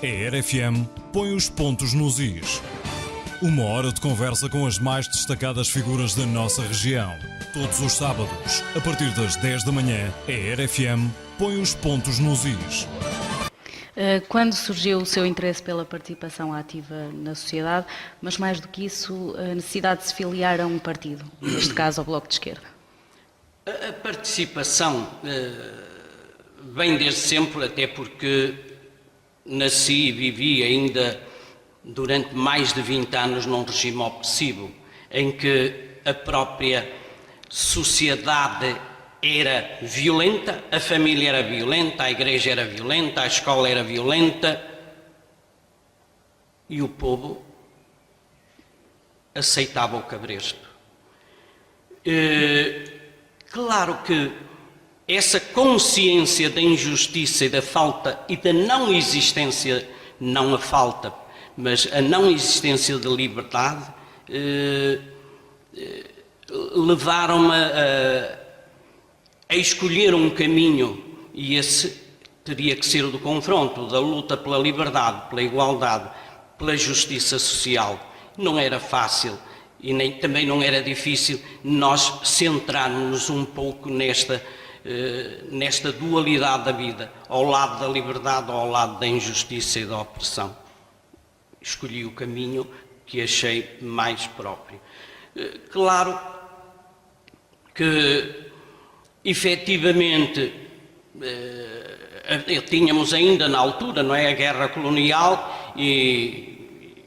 A RFM põe os pontos nos is. Uma hora de conversa com as mais destacadas figuras da nossa região. Todos os sábados, a partir das 10 da manhã, a RFM põe os pontos nos is. Quando surgiu o seu interesse pela participação ativa na sociedade, mas mais do que isso, a necessidade de se filiar a um partido, neste caso ao Bloco de Esquerda? A participação vem desde sempre, até porque nasci e vivi ainda durante mais de 20 anos num regime opressivo, em que a própria sociedade era violenta, a família era violenta, a igreja era violenta, a escola era violenta e o povo aceitava o cabresto. Claro que essa consciência da injustiça e da falta e da não existência, não a falta, mas a não existência de liberdade, levaram-me a escolher um caminho, e esse teria que ser o do confronto, da luta pela liberdade, pela igualdade, pela justiça social. Não era fácil e também não era difícil nós centrarmos um pouco nesta dualidade da vida, ao lado da liberdade ou ao lado da injustiça e da opressão. Escolhi o caminho que achei mais próprio. Claro que, efetivamente, tínhamos ainda na altura, não é, a guerra colonial e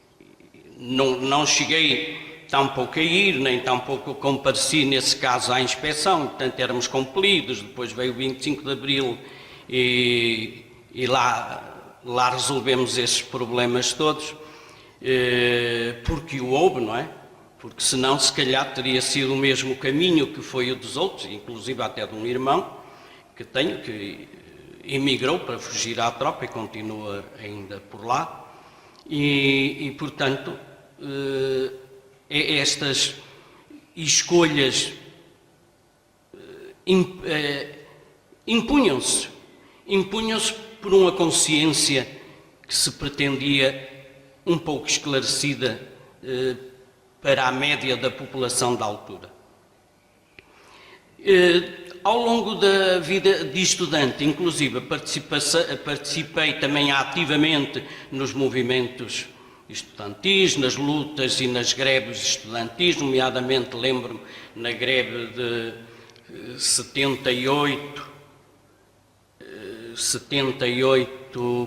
não cheguei tampouco a ir, nem tampouco compareci nesse caso à inspeção, portanto éramos compelidos. Depois veio o 25 de Abril e lá resolvemos esses problemas todos, porque o houve, não é? Porque senão se calhar teria sido o mesmo caminho que foi o dos outros, inclusive até de um irmão que tenho, que emigrou para fugir à tropa e continua ainda por lá, e portanto estas escolhas impunham-se por uma consciência que se pretendia um pouco esclarecida para a média da população da altura. Ao longo da vida de estudante, inclusive, participei também ativamente nos movimentos estudantis, nas lutas e nas greves estudantis, nomeadamente lembro-me na greve de 78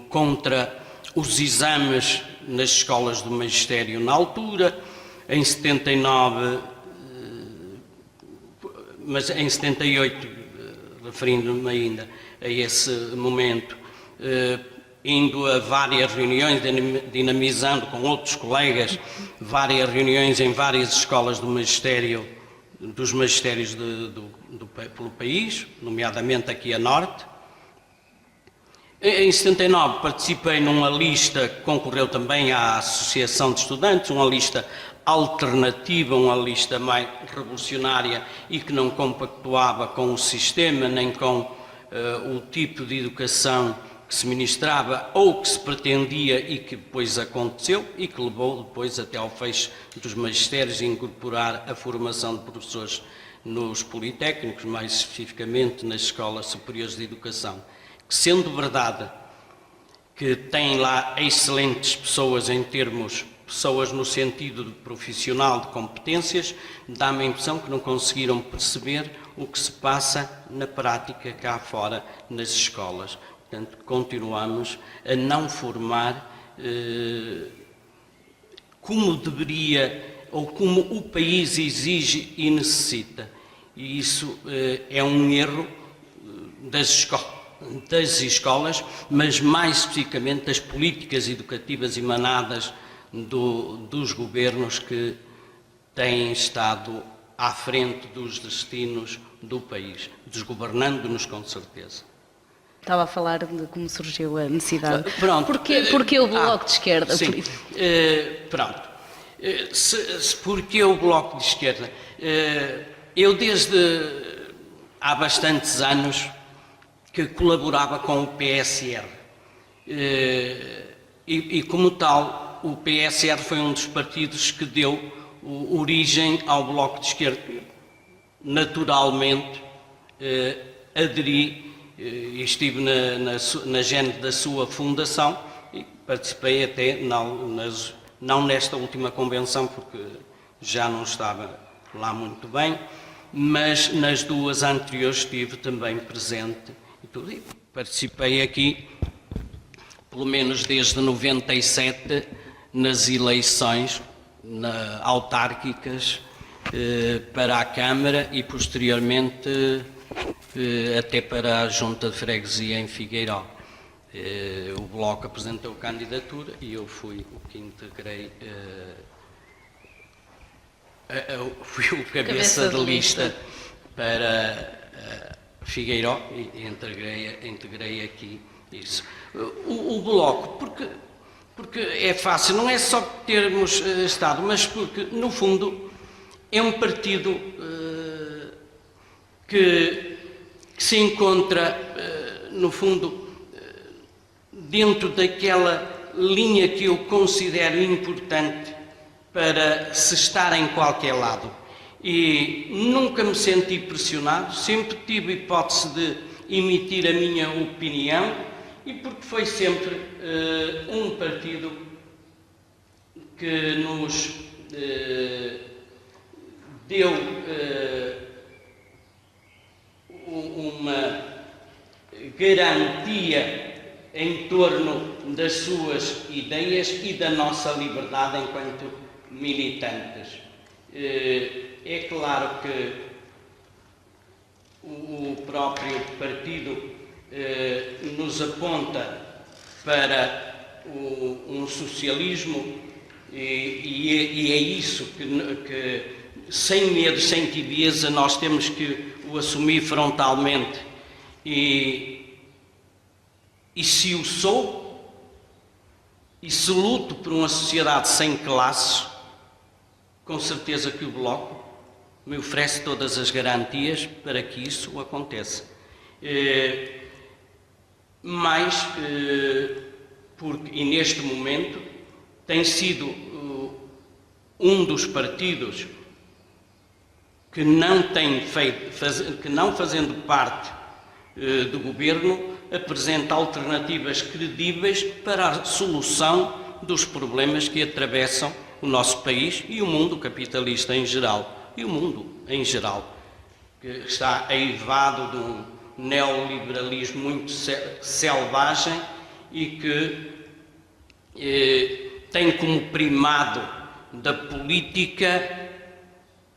contra os exames nas escolas do magistério na altura, em 79, mas em 78, referindo-me ainda a esse momento, indo a várias reuniões, dinamizando com outros colegas, várias reuniões em várias escolas do magistério, dos magistérios pelo país, nomeadamente aqui a Norte. Em 79 participei numa lista que concorreu também à Associação de Estudantes, uma lista alternativa, uma lista mais revolucionária e que não compactuava com o sistema nem com o tipo de educação que se ministrava ou que se pretendia e que depois aconteceu e que levou depois até ao fecho dos magistérios e incorporar a formação de professores nos politécnicos, mais especificamente nas escolas superiores de educação. Que, sendo verdade que tem lá excelentes pessoas em termos, pessoas no sentido de profissional, de competências, dá-me a impressão que não conseguiram perceber o que se passa na prática cá fora nas escolas. Portanto, continuamos a não formar como deveria ou como o país exige e necessita. E isso é um erro das escolas, mas mais especificamente das políticas educativas emanadas dos governos que têm estado à frente dos destinos do país, desgovernando-nos com certeza. Estava a falar de como surgiu a necessidade. Pronto. Porquê o Bloco de Esquerda? Sim. Pronto. Porquê o Bloco de Esquerda? Eu desde há bastantes anos que colaborava com o PSR. E como tal, o PSR foi um dos partidos que deu origem ao Bloco de Esquerda. Naturalmente, aderi e estive na gênese da sua fundação e participei até, não nesta última convenção, porque já não estava lá muito bem, mas nas duas anteriores estive também presente e tudo. E participei aqui, pelo menos desde 97, nas eleições autárquicas para a Câmara e posteriormente até para a Junta de Freguesia em Figueiró. O Bloco apresentou candidatura e eu fui o que integrei, fui o cabeça de lista para Figueiró e integrei aqui isso. O Bloco, porque é fácil, não é só termos Estado, mas porque, no fundo, é um partido que se encontra, no fundo, dentro daquela linha que eu considero importante para se estar em qualquer lado. E nunca me senti pressionado, sempre tive hipótese de emitir a minha opinião, e porque foi sempre um partido que nos deu uma garantia em torno das suas ideias e da nossa liberdade enquanto militantes. É claro que o próprio partido nos aponta para um socialismo e é isso que sem medo, sem tibieza, nós temos que o assumir frontalmente. E se o sou, e se luto por uma sociedade sem classes, com certeza que o Bloco me oferece todas as garantias para que isso aconteça. E neste momento tem sido um dos partidos que não fazendo parte do governo, apresenta alternativas credíveis para a solução dos problemas que atravessam o nosso país e o mundo capitalista em geral. E o mundo em geral, que está aivado de um neoliberalismo muito selvagem e que tem como primado da política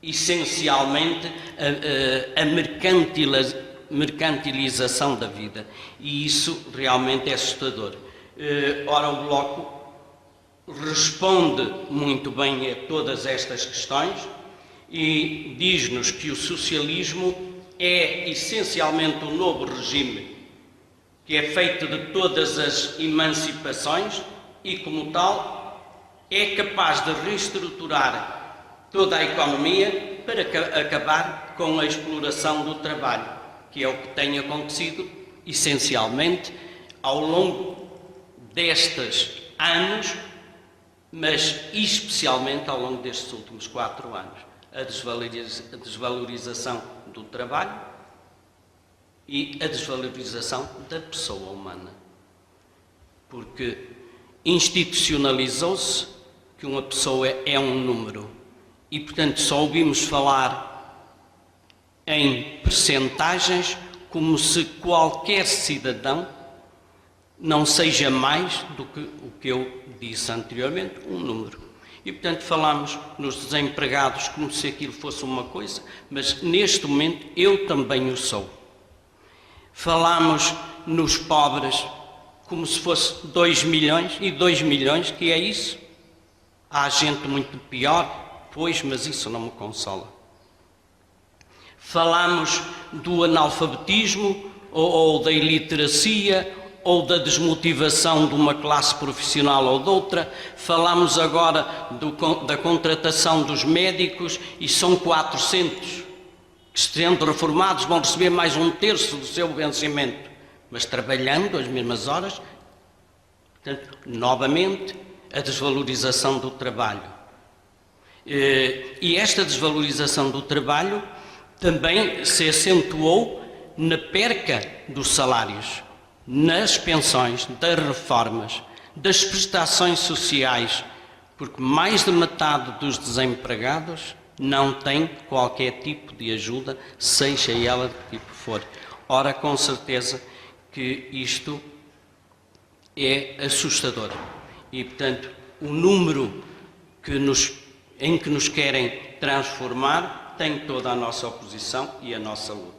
essencialmente a mercantilização da vida, e isso realmente é assustador. Ora, o Bloco responde muito bem a todas estas questões e diz-nos que o socialismo é essencialmente um novo regime que é feito de todas as emancipações e, como tal, é capaz de reestruturar toda a economia para acabar com a exploração do trabalho, que é o que tem acontecido essencialmente ao longo destes anos, mas especialmente ao longo destes últimos 4 anos. A desvalorização do trabalho e a desvalorização da pessoa humana. Porque institucionalizou-se que uma pessoa é um número e, portanto, só ouvimos falar em percentagens como se qualquer cidadão não seja mais do que o que eu disse anteriormente, um número. E, portanto, falamos nos desempregados como se aquilo fosse uma coisa, mas neste momento eu também o sou. Falamos nos pobres como se fosse 2 milhões, e 2 milhões, que é isso? Há gente muito pior, pois, mas isso não me consola. Falamos do analfabetismo, ou da iliteracia, ou da desmotivação de uma classe profissional ou de outra. Falamos agora da contratação dos médicos, e são 400 que, sendo reformados, vão receber mais 1/3 do seu vencimento, mas trabalhando as mesmas horas Portanto, novamente, a desvalorização do trabalho. E esta desvalorização do trabalho também se acentuou na perca dos salários, nas pensões, das reformas, das prestações sociais, porque mais de metade dos desempregados não tem qualquer tipo de ajuda, seja ela de que tipo for. Ora, com certeza que isto é assustador. E, portanto, o número em que nos querem transformar tem toda a nossa oposição e a nossa luta.